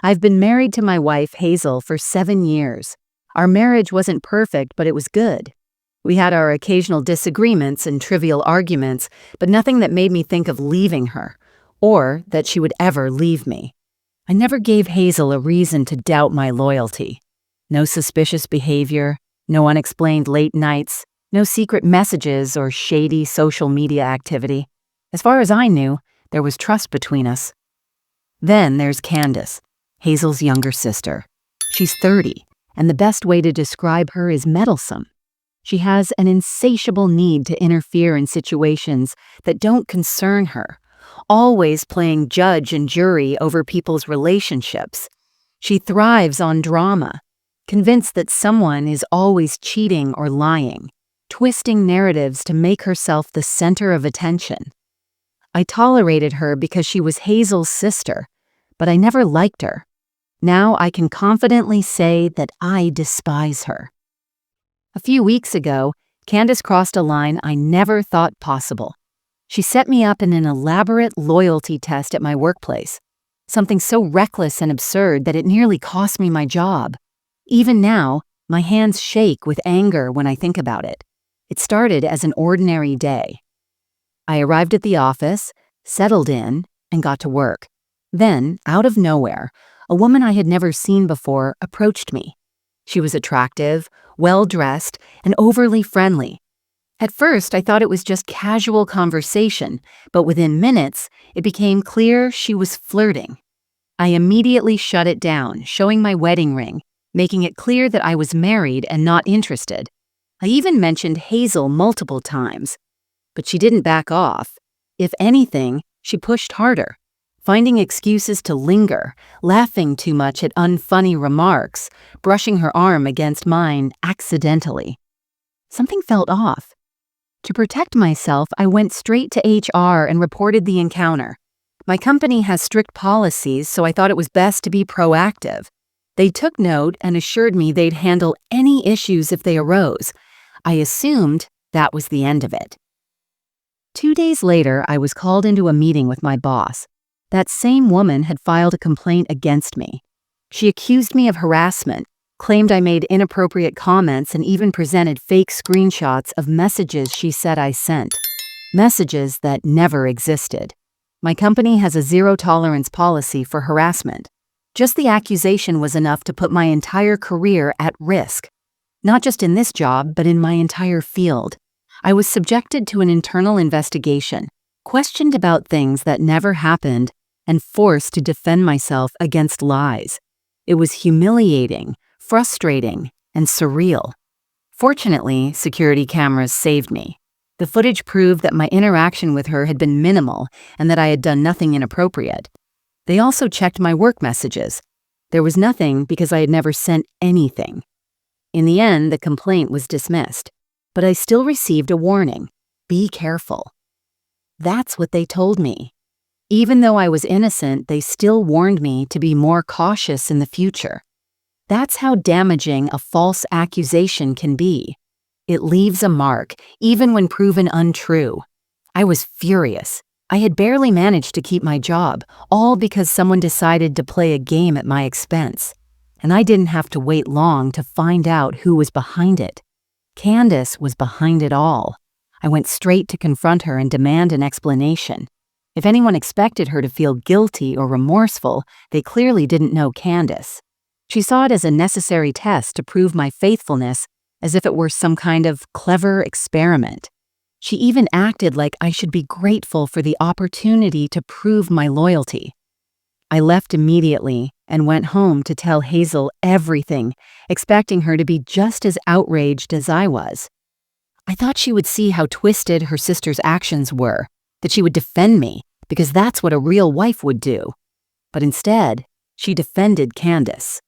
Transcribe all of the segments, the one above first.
I've been married to my wife, Hazel, for 7 years. Our marriage wasn't perfect, but it was good. We had our occasional disagreements and trivial arguments, but nothing that made me think of leaving her, or that she would ever leave me. I never gave Hazel a reason to doubt my loyalty. No suspicious behavior, no unexplained late nights, no secret messages or shady social media activity. As far as I knew, there was trust between us. Then there's Candace, Hazel's younger sister. She's 30, and the best way to describe her is meddlesome. She has an insatiable need to interfere in situations that don't concern her, always playing judge and jury over people's relationships. She thrives on drama, convinced that someone is always cheating or lying, twisting narratives to make herself the center of attention. I tolerated her because she was Hazel's sister, but I never liked her. Now I can confidently say that I despise her. A few weeks ago, Candace crossed a line I never thought possible. She set me up in an elaborate loyalty test at my workplace, something so reckless and absurd that it nearly cost me my job. Even now, my hands shake with anger when I think about it. It started as an ordinary day. I arrived at the office, settled in, and got to work. Then, out of nowhere, a woman I had never seen before approached me. She was attractive, well-dressed, and overly friendly. At first, I thought it was just casual conversation, but within minutes, it became clear she was flirting. I immediately shut it down, showing my wedding ring, making it clear that I was married and not interested. I even mentioned Hazel multiple times, but she didn't back off. If anything, she pushed harder, finding excuses to linger, laughing too much at unfunny remarks, brushing her arm against mine accidentally. Something felt off. To protect myself, I went straight to HR and reported the encounter. My company has strict policies, so I thought it was best to be proactive. They took note and assured me they'd handle any issues if they arose. I assumed that was the end of it. 2 days later, I was called into a meeting with my boss. That same woman had filed a complaint against me. She accused me of harassment, claimed I made inappropriate comments, and even presented fake screenshots of messages she said I sent. Messages that never existed. My company has a zero-tolerance policy for harassment. Just the accusation was enough to put my entire career at risk. Not just in this job, but in my entire field. I was subjected to an internal investigation, questioned about things that never happened, and forced to defend myself against lies. It was humiliating, frustrating, and surreal. Fortunately, security cameras saved me. The footage proved that my interaction with her had been minimal and that I had done nothing inappropriate. They also checked my work messages. There was nothing because I had never sent anything. In the end, the complaint was dismissed, but I still received a warning. Be careful. That's what they told me. Even though I was innocent, they still warned me to be more cautious in the future. That's how damaging a false accusation can be. It leaves a mark, even when proven untrue. I was furious. I had barely managed to keep my job, all because someone decided to play a game at my expense. And I didn't have to wait long to find out who was behind it. Candace was behind it all. I went straight to confront her and demand an explanation. If anyone expected her to feel guilty or remorseful, they clearly didn't know Candace. She saw it as a necessary test to prove my faithfulness, as if it were some kind of clever experiment. She even acted like I should be grateful for the opportunity to prove my loyalty. I left immediately and went home to tell Hazel everything, expecting her to be just as outraged as I was. I thought she would see how twisted her sister's actions were, that she would defend me, because that's what a real wife would do. But instead, she defended Candace.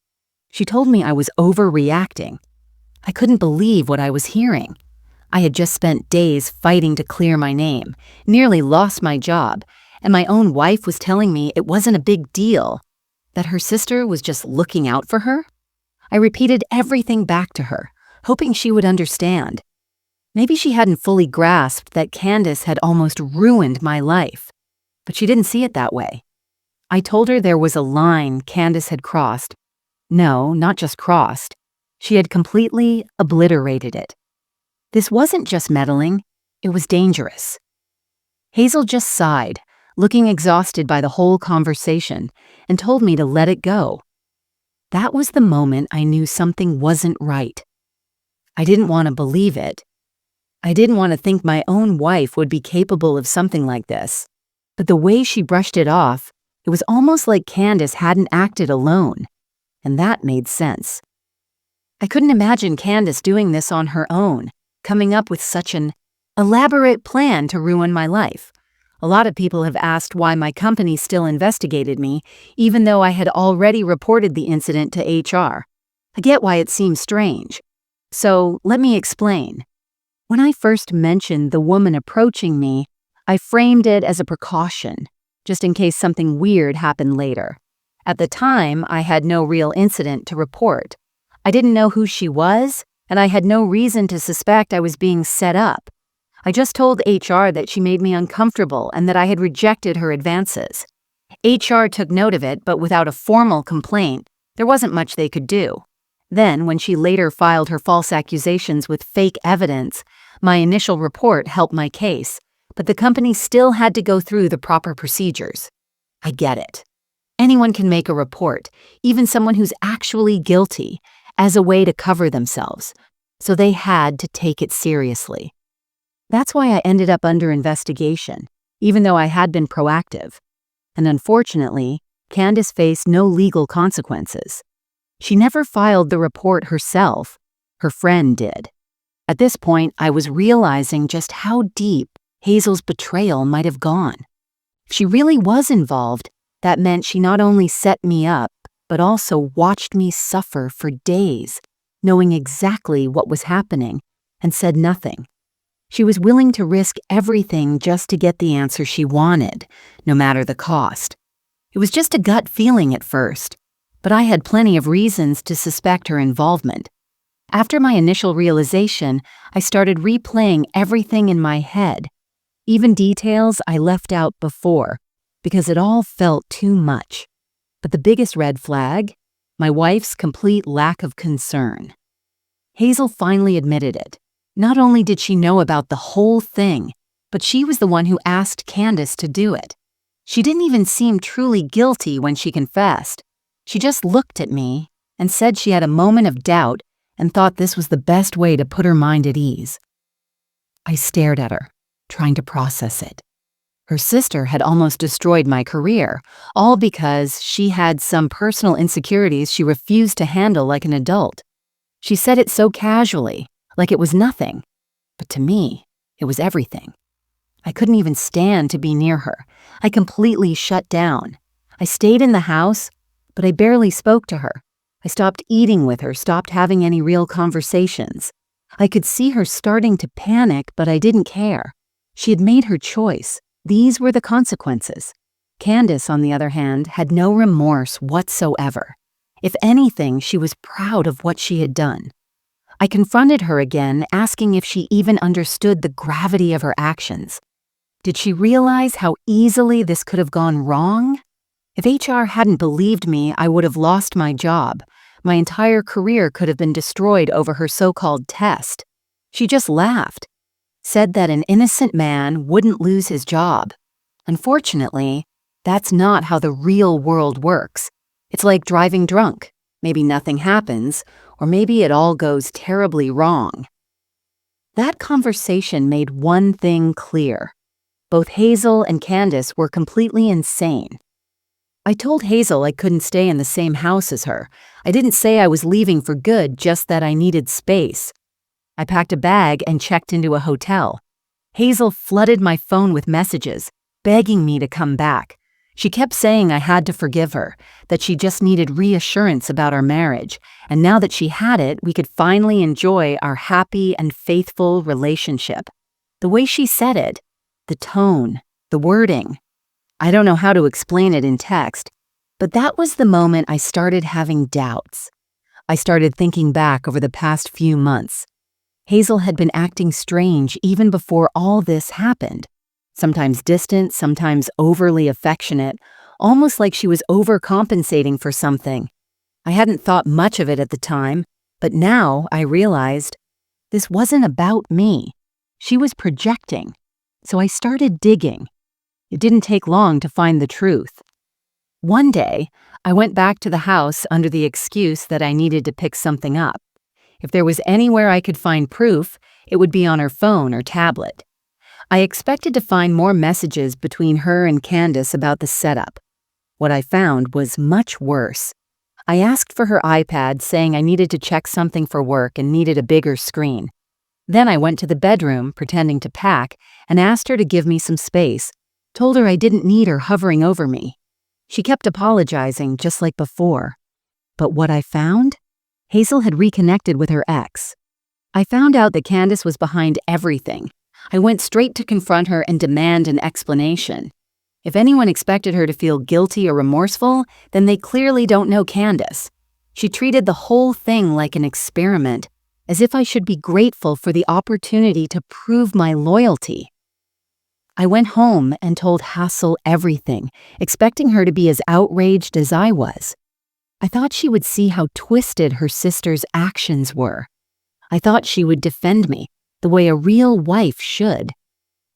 She told me I was overreacting. I couldn't believe what I was hearing. I had just spent days fighting to clear my name, nearly lost my job, and my own wife was telling me it wasn't a big deal, that her sister was just looking out for her. I repeated everything back to her, hoping she would understand. Maybe she hadn't fully grasped that Candace had almost ruined my life, but she didn't see it that way. I told her there was a line Candace had crossed. No, not just crossed. She had completely obliterated it. This wasn't just meddling, it was dangerous. Hazel just sighed, looking exhausted by the whole conversation, and told me to let it go. That was the moment I knew something wasn't right. I didn't want to believe it. I didn't want to think my own wife would be capable of something like this. But the way she brushed it off, it was almost like Candace hadn't acted alone, and that made sense. I couldn't imagine Candace doing this on her own, coming up with such an elaborate plan to ruin my life. A lot of people have asked why my company still investigated me, even though I had already reported the incident to HR. I get why it seems strange. So let me explain. When I first mentioned the woman approaching me, I framed it as a precaution, just in case something weird happened later. At the time, I had no real incident to report. I didn't know who she was, and I had no reason to suspect I was being set up. I just told HR that she made me uncomfortable and that I had rejected her advances. HR took note of it, but without a formal complaint, there wasn't much they could do. Then, when she later filed her false accusations with fake evidence, my initial report helped my case, but the company still had to go through the proper procedures. I get it. Anyone can make a report, even someone who's actually guilty, as a way to cover themselves, so they had to take it seriously. That's why I ended up under investigation, even though I had been proactive. And unfortunately, Candace faced no legal consequences. She never filed the report herself. Her friend did. At this point, I was realizing just how deep Hazel's betrayal might have gone. If she really was involved, that meant she not only set me up, but also watched me suffer for days, knowing exactly what was happening, and said nothing. She was willing to risk everything just to get the answer she wanted, no matter the cost. It was just a gut feeling at first, but I had plenty of reasons to suspect her involvement. After my initial realization, I started replaying everything in my head, even details I left out before, because it all felt too much. But the biggest red flag? My wife's complete lack of concern. Hazel finally admitted it. Not only did she know about the whole thing, but she was the one who asked Candace to do it. She didn't even seem truly guilty when she confessed. She just looked at me and said she had a moment of doubt and thought this was the best way to put her mind at ease. I stared at her, trying to process it. Her sister had almost destroyed my career, all because she had some personal insecurities she refused to handle like an adult. She said it so casually, like it was nothing. But to me, it was everything. I couldn't even stand to be near her. I completely shut down. I stayed in the house, but I barely spoke to her. I stopped eating with her, stopped having any real conversations. I could see her starting to panic, but I didn't care. She had made her choice. These were the consequences. Candace, on the other hand, had no remorse whatsoever. If anything, she was proud of what she had done. I confronted her again, asking if she even understood the gravity of her actions. Did she realize how easily this could have gone wrong? If HR hadn't believed me, I would have lost my job. My entire career could have been destroyed over her so-called test. She just laughed, said that an innocent man wouldn't lose his job. Unfortunately, that's not how the real world works. It's like driving drunk. Maybe nothing happens, or maybe it all goes terribly wrong. That conversation made one thing clear. Both Hazel and Candace were completely insane. I told Hazel I couldn't stay in the same house as her. I didn't say I was leaving for good, just that I needed space. I packed a bag and checked into a hotel. Hazel flooded my phone with messages, begging me to come back. She kept saying I had to forgive her, that she just needed reassurance about our marriage, and now that she had it, we could finally enjoy our happy and faithful relationship. The way she said it, the tone, the wording. I don't know how to explain it in text, but that was the moment I started having doubts. I started thinking back over the past few months. Hazel had been acting strange even before all this happened. Sometimes distant, sometimes overly affectionate, almost like she was overcompensating for something. I hadn't thought much of it at the time, but now I realized this wasn't about me. She was projecting. So I started digging. It didn't take long to find the truth. One day, I went back to the house under the excuse that I needed to pick something up. If there was anywhere I could find proof, it would be on her phone or tablet. I expected to find more messages between her and Candace about the setup. What I found was much worse. I asked for her iPad, saying I needed to check something for work and needed a bigger screen. Then I went to the bedroom, pretending to pack, and asked her to give me some space. Told her I didn't need her hovering over me. She kept apologizing, just like before. But what I found? Hazel had reconnected with her ex. I found out that Candace was behind everything. I went straight to confront her and demand an explanation. If anyone expected her to feel guilty or remorseful, then they clearly don't know Candace. She treated the whole thing like an experiment, as if I should be grateful for the opportunity to prove my loyalty. I went home and told Hazel everything, expecting her to be as outraged as I was. I thought she would see how twisted her sister's actions were. I thought she would defend me, the way a real wife should.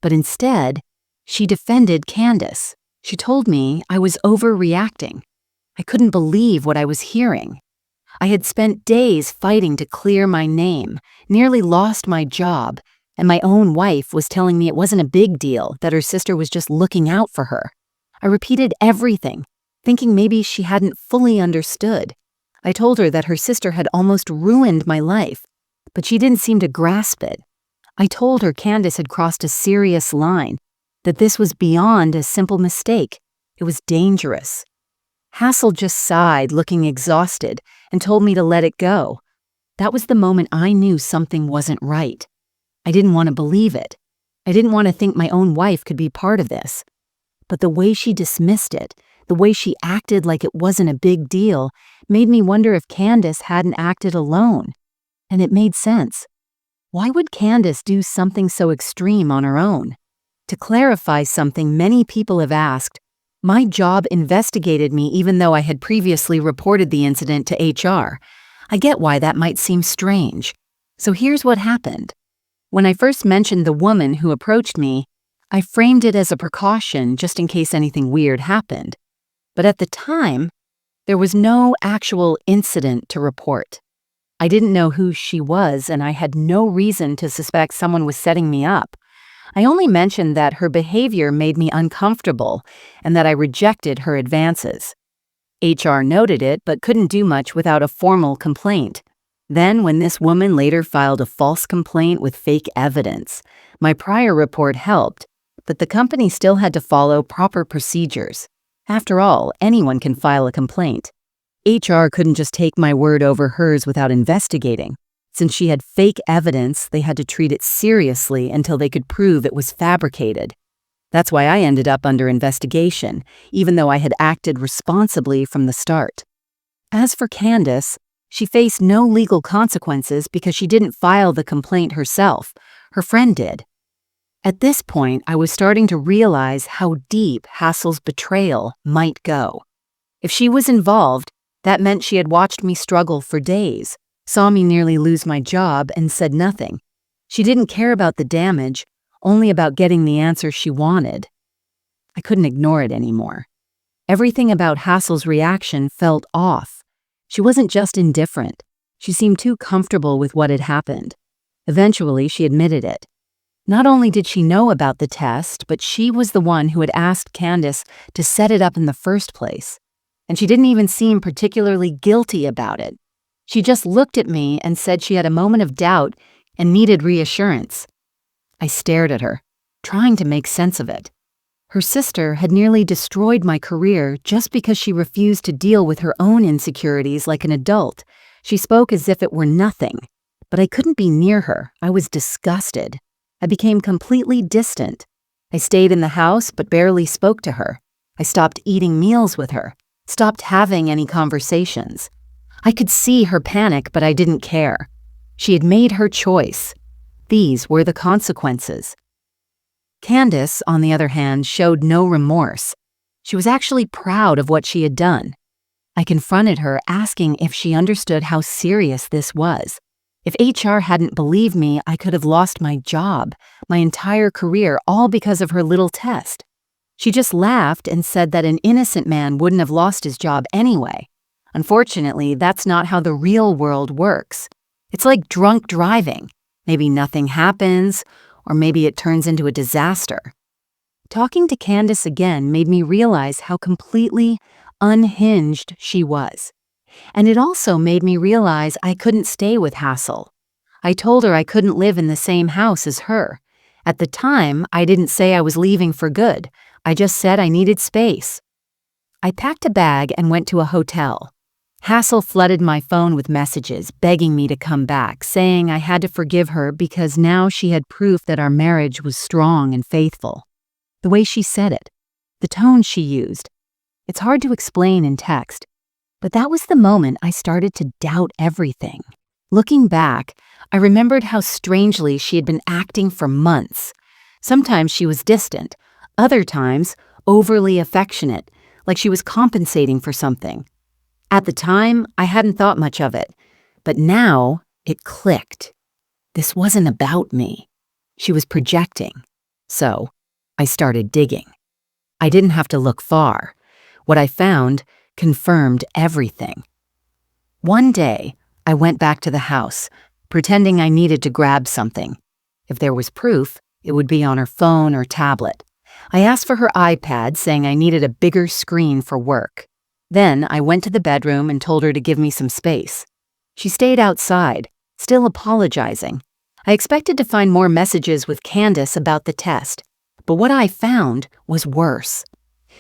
But instead, she defended Candace. She told me I was overreacting. I couldn't believe what I was hearing. I had spent days fighting to clear my name, nearly lost my job, and my own wife was telling me it wasn't a big deal, that her sister was just looking out for her. I repeated everything, thinking maybe she hadn't fully understood. I told her that her sister had almost ruined my life, but she didn't seem to grasp it. I told her Candace had crossed a serious line, that this was beyond a simple mistake. It was dangerous. Hazel just sighed, looking exhausted, and told me to let it go. That was the moment I knew something wasn't right. I didn't want to believe it. I didn't want to think my own wife could be part of this. But the way she dismissed it, the way she acted like it wasn't a big deal, made me wonder if Candace hadn't acted alone. And it made sense. Why would Candace do something so extreme on her own? To clarify something many people have asked, my job investigated me even though I had previously reported the incident to HR. I get why that might seem strange. So here's what happened. When I first mentioned the woman who approached me, I framed it as a precaution just in case anything weird happened. But at the time, there was no actual incident to report. I didn't know who she was, and I had no reason to suspect someone was setting me up. I only mentioned that her behavior made me uncomfortable and that I rejected her advances. HR noted it but couldn't do much without a formal complaint. Then, when this woman later filed a false complaint with fake evidence, my prior report helped, but the company still had to follow proper procedures. After all, anyone can file a complaint. HR couldn't just take my word over hers without investigating. Since she had fake evidence, they had to treat it seriously until they could prove it was fabricated. That's why I ended up under investigation, even though I had acted responsibly from the start. As for Candace, she faced no legal consequences because she didn't file the complaint herself. Her friend did. At this point, I was starting to realize how deep Hazel's betrayal might go. If she was involved, that meant she had watched me struggle for days, saw me nearly lose my job, and said nothing. She didn't care about the damage, only about getting the answer she wanted. I couldn't ignore it anymore. Everything about Hazel's reaction felt off. She wasn't just indifferent. She seemed too comfortable with what had happened. Eventually, she admitted it. Not only did she know about the test, but she was the one who had asked Candace to set it up in the first place. And she didn't even seem particularly guilty about it. She just looked at me and said she had a moment of doubt and needed reassurance. I stared at her, trying to make sense of it. Her sister had nearly destroyed my career just because she refused to deal with her own insecurities like an adult. She spoke as if it were nothing. But I couldn't be near her. I was disgusted. I became completely distant. I stayed in the house but barely spoke to her. I stopped eating meals with her, stopped having any conversations. I could see her panic, but I didn't care. She had made her choice. These were the consequences. Candace, on the other hand, showed no remorse. She was actually proud of what she had done. I confronted her, asking if she understood how serious this was. If HR hadn't believed me, I could have lost my job, my entire career, all because of her little test. She just laughed and said that an innocent man wouldn't have lost his job anyway. Unfortunately, that's not how the real world works. It's like drunk driving. Maybe nothing happens, or maybe it turns into a disaster. Talking to Candace again made me realize how completely unhinged she was. And it also made me realize I couldn't stay with Hassel. I told her I couldn't live in the same house as her. At the time, I didn't say I was leaving for good. I just said I needed space. I packed a bag and went to a hotel. Hassel flooded my phone with messages, begging me to come back, saying I had to forgive her because now she had proof that our marriage was strong and faithful. The way she said it, the tone she used, it's hard to explain in text, but that was the moment I started to doubt everything. Looking back, I remembered how strangely she had been acting for months. Sometimes she was distant, other times overly affectionate, like she was compensating for something. At the time, I hadn't thought much of it, but now it clicked. This wasn't about me. She was projecting. So I started digging. I didn't have to look far. What I found confirmed everything. One day, I went back to the house, pretending I needed to grab something. If there was proof, it would be on her phone or tablet. I asked for her iPad, saying I needed a bigger screen for work. Then I went to the bedroom and told her to give me some space. She stayed outside, still apologizing. I expected to find more messages with Candace about the test, but what I found was worse.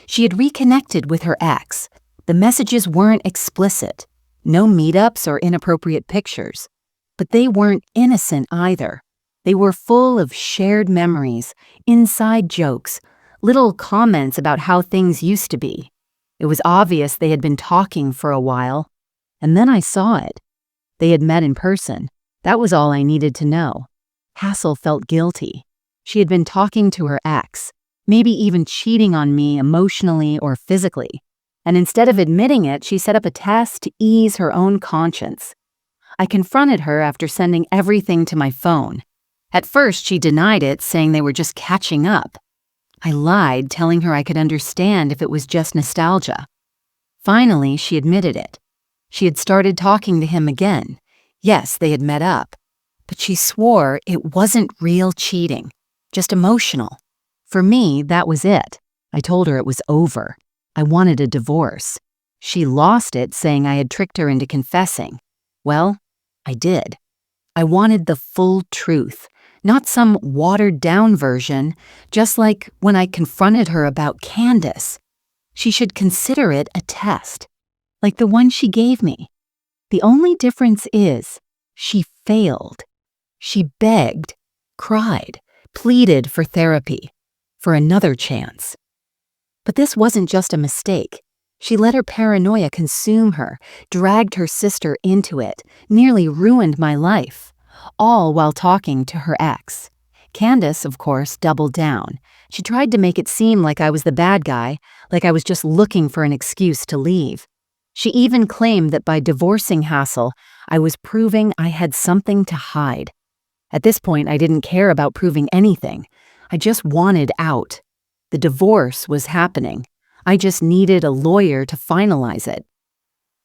She had reconnected with her ex. The messages weren't explicit, no meetups or inappropriate pictures. But they weren't innocent either. They were full of shared memories, inside jokes, little comments about how things used to be. It was obvious they had been talking for a while, and then I saw it. They had met in person. That was all I needed to know. Hassel felt guilty. She had been talking to her ex, maybe even cheating on me emotionally or physically. And instead of admitting it, she set up a test to ease her own conscience. I confronted her after sending everything to my phone. At first, she denied it, saying they were just catching up. I lied, telling her I could understand if it was just nostalgia. Finally, she admitted it. She had started talking to him again. Yes, they had met up. But she swore it wasn't real cheating, just emotional. For me, that was it. I told her it was over. I wanted a divorce. She lost it, saying I had tricked her into confessing. Well, I did. I wanted the full truth, not some watered-down version, just like when I confronted her about Candace. She should consider it a test, like the one she gave me. The only difference is she failed. She begged, cried, pleaded for therapy, for another chance. But this wasn't just a mistake. She let her paranoia consume her, dragged her sister into it, nearly ruined my life, all while talking to her ex. Candace, of course, doubled down. She tried to make it seem like I was the bad guy, like I was just looking for an excuse to leave. She even claimed that by divorcing Hassel, I was proving I had something to hide. At this point, I didn't care about proving anything. I just wanted out. The divorce was happening. I just needed a lawyer to finalize it.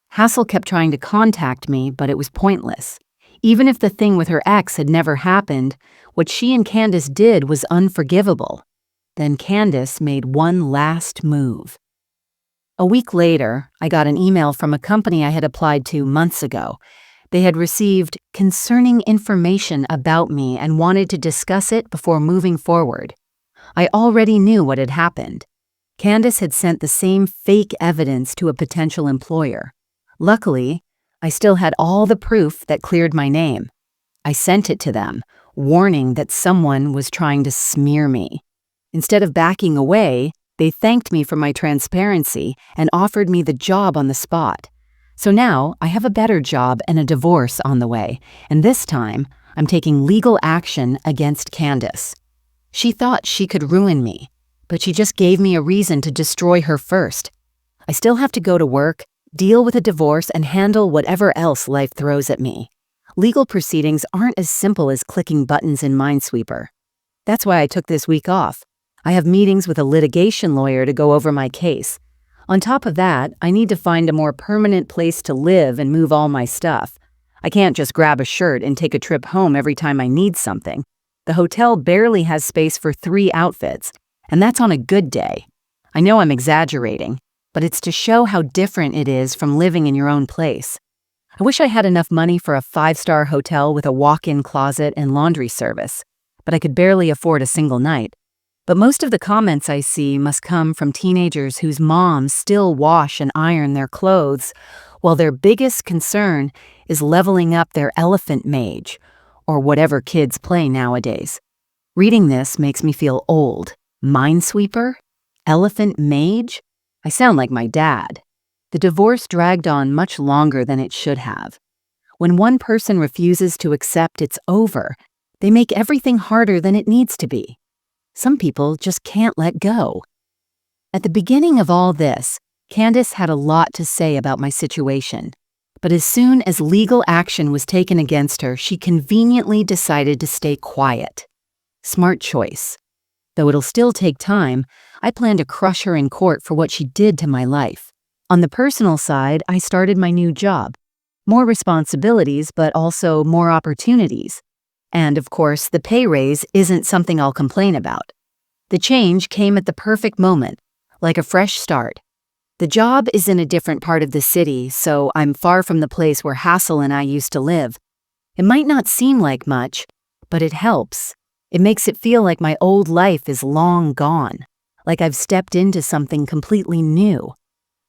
Hassel kept trying to contact me, but it was pointless. Even if the thing with her ex had never happened, what she and Candace did was unforgivable. Then Candace made one last move. A week later, I got an email from a company I had applied to months ago. They had received concerning information about me and wanted to discuss it before moving forward. I already knew what had happened. Candace had sent the same fake evidence to a potential employer. Luckily, I still had all the proof that cleared my name. I sent it to them, warning that someone was trying to smear me. Instead of backing away, they thanked me for my transparency and offered me the job on the spot. So now I have a better job and a divorce on the way, and this time I'm taking legal action against Candace. She thought she could ruin me, but she just gave me a reason to destroy her first. I still have to go to work, deal with a divorce, and handle whatever else life throws at me. Legal proceedings aren't as simple as clicking buttons in Minesweeper. That's why I took this week off. I have meetings with a litigation lawyer to go over my case. On top of that, I need to find a more permanent place to live and move all my stuff. I can't just grab a shirt and take a trip home every time I need something. The hotel barely has space for 3 outfits, and that's on a good day. I know I'm exaggerating, but it's to show how different it is from living in your own place. I wish I had enough money for a 5-star hotel with a walk-in closet and laundry service, but I could barely afford a single night. But most of the comments I see must come from teenagers whose moms still wash and iron their clothes, while their biggest concern is leveling up their elephant mage, or whatever kids play nowadays. Reading this makes me feel old. Minesweeper? Elephant mage? I sound like my dad. The divorce dragged on much longer than it should have. When one person refuses to accept it's over, they make everything harder than it needs to be. Some people just can't let go. At the beginning of all this, Candace had a lot to say about my situation. But as soon as legal action was taken against her, she conveniently decided to stay quiet. Smart choice. Though it'll still take time, I plan to crush her in court for what she did to my life. On the personal side, I started my new job. More responsibilities, but also more opportunities. And of course, the pay raise isn't something I'll complain about. The change came at the perfect moment, like a fresh start. The job is in a different part of the city, so I'm far from the place where Hassel and I used to live. It might not seem like much, but it helps. It makes it feel like my old life is long gone, like I've stepped into something completely new.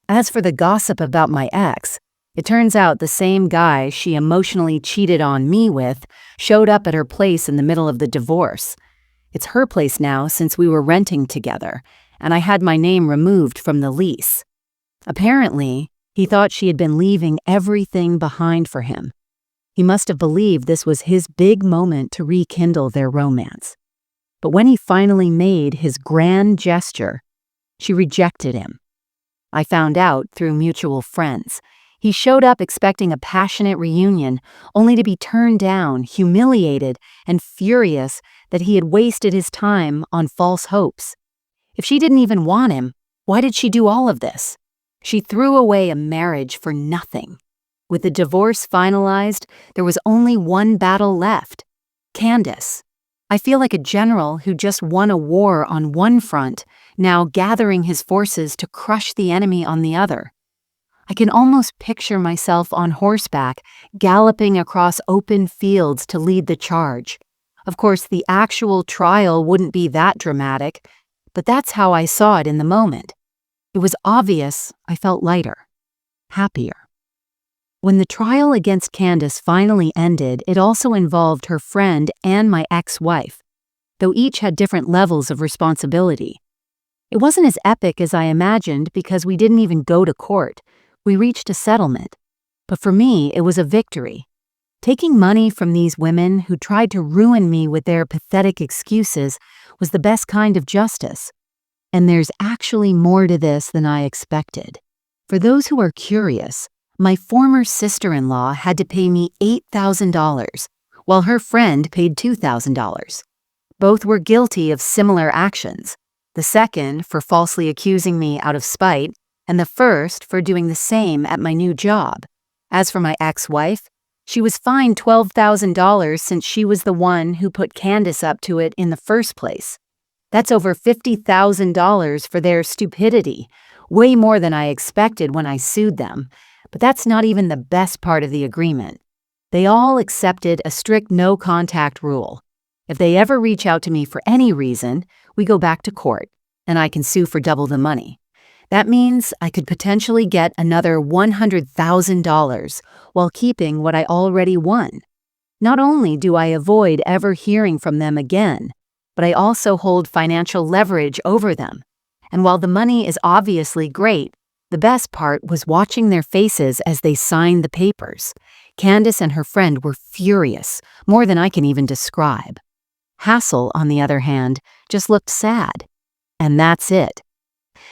As for the gossip about my ex, it turns out the same guy she emotionally cheated on me with showed up at her place in the middle of the divorce. It's her place now since we were renting together, and I had my name removed from the lease. Apparently, he thought she had been leaving everything behind for him. He must have believed this was his big moment to rekindle their romance. But when he finally made his grand gesture, she rejected him. I found out through mutual friends. He showed up expecting a passionate reunion, only to be turned down, humiliated, and furious that he had wasted his time on false hopes. If she didn't even want him, why did she do all of this? She threw away a marriage for nothing. With the divorce finalized, there was only one battle left: Candace. I feel like a general who just won a war on one front, now gathering his forces to crush the enemy on the other. I can almost picture myself on horseback, galloping across open fields to lead the charge. Of course, the actual trial wouldn't be that dramatic, but that's how I saw it in the moment. It was obvious I felt lighter, happier. When the trial against Candace finally ended, it also involved her friend and my ex-wife, though each had different levels of responsibility. It wasn't as epic as I imagined because we didn't even go to court. We reached a settlement. But for me, it was a victory. Taking money from these women who tried to ruin me with their pathetic excuses was the best kind of justice. And there's actually more to this than I expected. For those who are curious, my former sister-in-law had to pay me $8,000, while her friend paid $2,000. Both were guilty of similar actions, the second for falsely accusing me out of spite, and the first for doing the same at my new job. As for my ex-wife, she was fined $12,000 since she was the one who put Candace up to it in the first place. That's over $50,000 for their stupidity, way more than I expected when I sued them. But that's not even the best part of the agreement. They all accepted a strict no-contact rule. If they ever reach out to me for any reason, we go back to court, and I can sue for double the money. That means I could potentially get another $100,000 while keeping what I already won. Not only do I avoid ever hearing from them again, but I also hold financial leverage over them. And while the money is obviously great, the best part was watching their faces as they signed the papers. Candace and her friend were furious, more than I can even describe. Hassel, on the other hand, just looked sad. And that's it.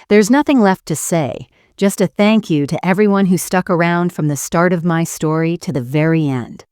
There's nothing left to say, just a thank you to everyone who stuck around from the start of my story to the very end.